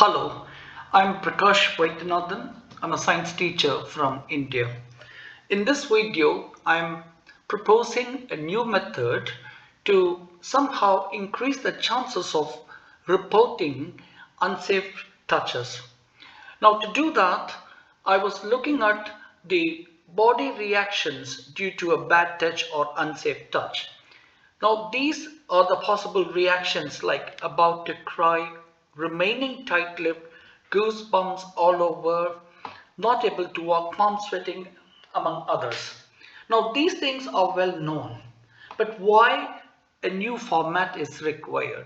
Hello, I'm Prakash Vaidyanathan. I'm a science teacher from India. In this video, I'm proposing a new method to somehow increase the chances of reporting unsafe touches. Now, to do that, I was looking at the body reactions due to a bad touch or unsafe touch. Now, these are the possible reactions like about to cry, remaining tight-lipped, goosebumps all over, not able to walk, palm sweating, among others. Now, these things are well known, but why a new format is required?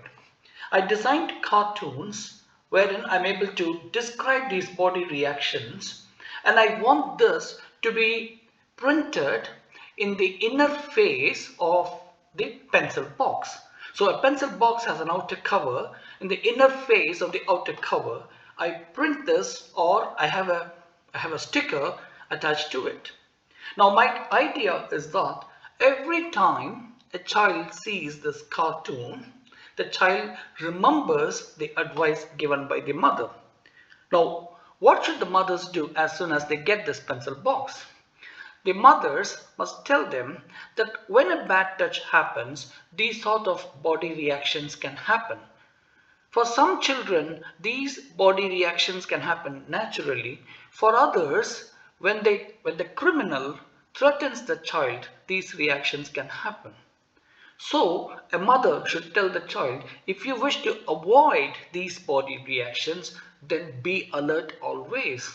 I designed cartoons wherein I'm able to describe these body reactions, and I want this to be printed in the inner face of the pencil box. So a pencil box has an outer cover. In the inner face of the outer cover, I print this, or I have a sticker attached to it. Now my idea is that every time a child sees this cartoon, the child remembers the advice given by the mother. Now, what should the mothers do as soon as they get this pencil box? The mothers must tell them that when a bad touch happens, these sort of body reactions can happen. For some children, these body reactions can happen naturally. For others, when the criminal threatens the child, these reactions can happen. So, a mother should tell the child, if you wish to avoid these body reactions, then be alert always.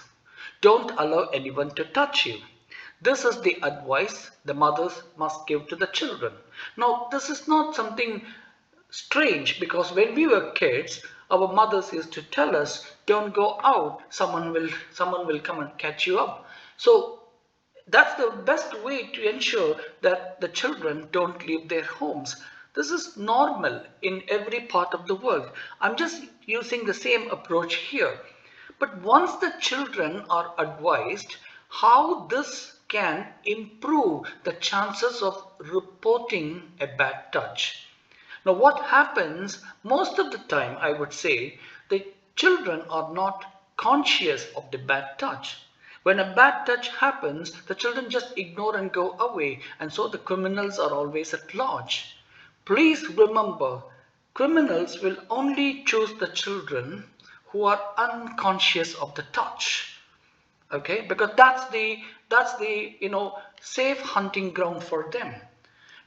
Don't allow anyone to touch you. This is the advice the mothers must give to the children. Now, this is not something strange, because when we were kids, our mothers used to tell us, don't go out, someone will come and catch you up. So that's the best way to ensure that the children don't leave their homes. This is normal in every part of the world. I'm just using the same approach here. But once the children are advised how this can improve the chances of reporting a bad touch. Now, what happens most of the time, I would say, the children are not conscious of the bad touch. When a bad touch happens, the children just ignore and go away, and so the criminals are always at large. Please remember, criminals will only choose the children who are unconscious of the touch. Okay, because that's the safe hunting ground for them.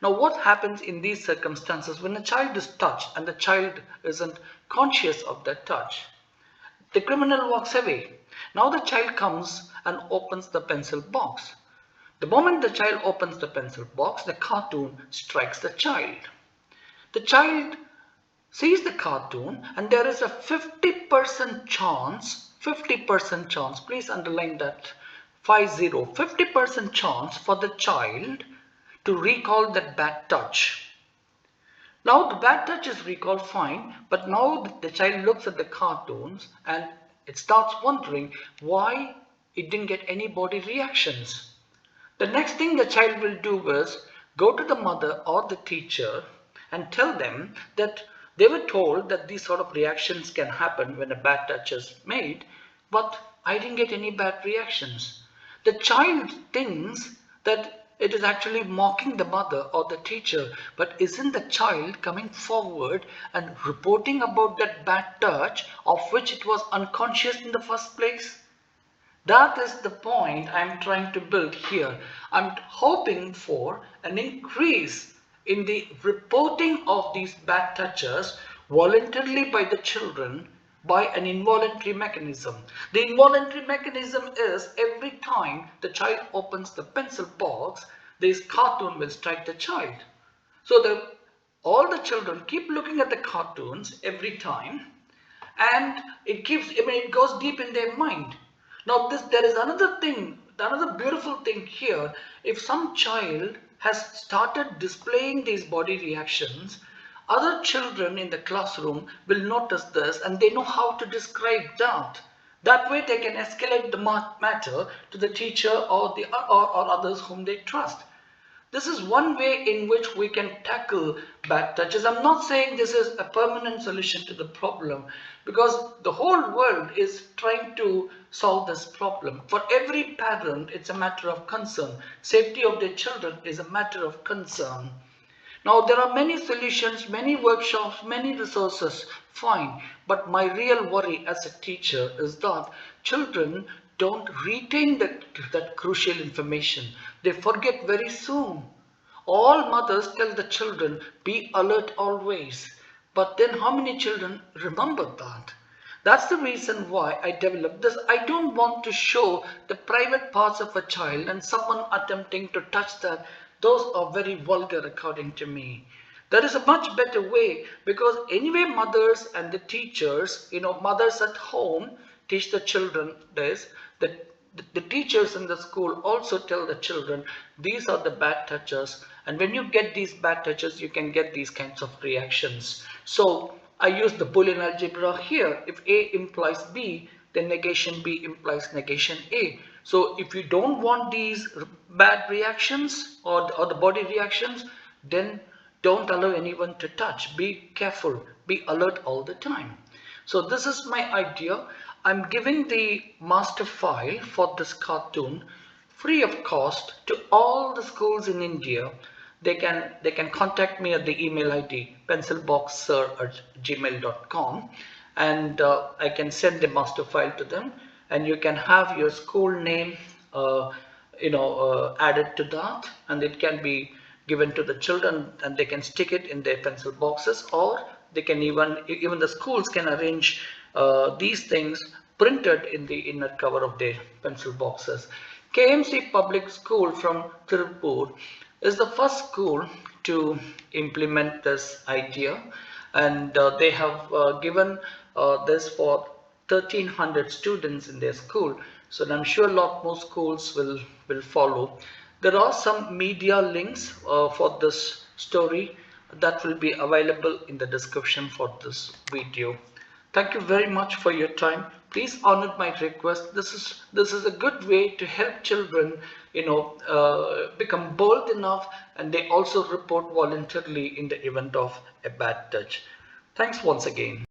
Now, what happens in these circumstances when a child is touched and the child isn't conscious of that touch? The criminal walks away. Now the child comes and opens the pencil box. The moment the child opens the pencil box, the cartoon strikes the child. The child sees the cartoon, and there is a 50% chance, 50% chance, please underline that 50% chance for the child to recall that bad touch. Now the bad touch is recalled fine, but now the child looks at the cartoons and it starts wondering why it didn't get any body reactions. The next thing the child will do is go to the mother or the teacher and tell them that they were told that these sort of reactions can happen when a bad touch is made, but I didn't get any bad reactions. The child thinks that it is actually mocking the mother or the teacher, but isn't the child coming forward and reporting about that bad touch of which it was unconscious in the first place? That is the point I'm trying to build here. I'm hoping for an increase in the reporting of these bad touches voluntarily by the children by an involuntary mechanism. The involuntary mechanism is every time the child opens the pencil box, this cartoon will strike the child. So all the children keep looking at the cartoons every time, and it goes deep in their mind. Now there is another thing, another beautiful thing here. If some child has started displaying these body reactions, other children in the classroom will notice this and they know how to describe that. That way they can escalate the matter to the teacher or others whom they trust. This is one way in which we can tackle bad touches. I'm not saying this is a permanent solution to the problem, because the whole world is trying to solve this problem. For every parent, it's a matter of concern. Safety of their children is a matter of concern. Now, there are many solutions, many workshops, many resources, fine. But my real worry as a teacher is that children don't retain that crucial information. They forget very soon. All mothers tell the children, be alert always. But then how many children remember that? That's the reason why I developed this. I don't want to show the private parts of a child and someone attempting to touch that. Those are very vulgar according to me. There is a much better way, because anyway mothers and the teachers, mothers at home teach the children this. The teachers in the school also tell the children these are the bad touches, and when you get these bad touches you can get these kinds of reactions. So I use the Boolean algebra here. If A implies B, then negation B implies negation A. So if you don't want these bad reactions or the body reactions, then don't allow anyone to touch. Be careful, be alert all the time. So this is my idea. I'm giving the master file for this cartoon free of cost to all the schools in India. They can contact me at the email ID pencilboxsir@gmail.com, and I can send the master file to them, and you can have your school name added to that, and it can be given to the children and they can stick it in their pencil boxes, or they can even the schools can arrange these things printed in the inner cover of their pencil boxes. KMC Public School from Tirupur is the first school to implement this idea, and they have given this for 1300 students in their school. So I'm sure a lot more schools will follow. There are some media links for this story that will be available in the description for this video. Thank you very much for your time. Please honor my request. This is a good way to help children, become bold enough, and they also report voluntarily in the event of a bad touch. Thanks once again.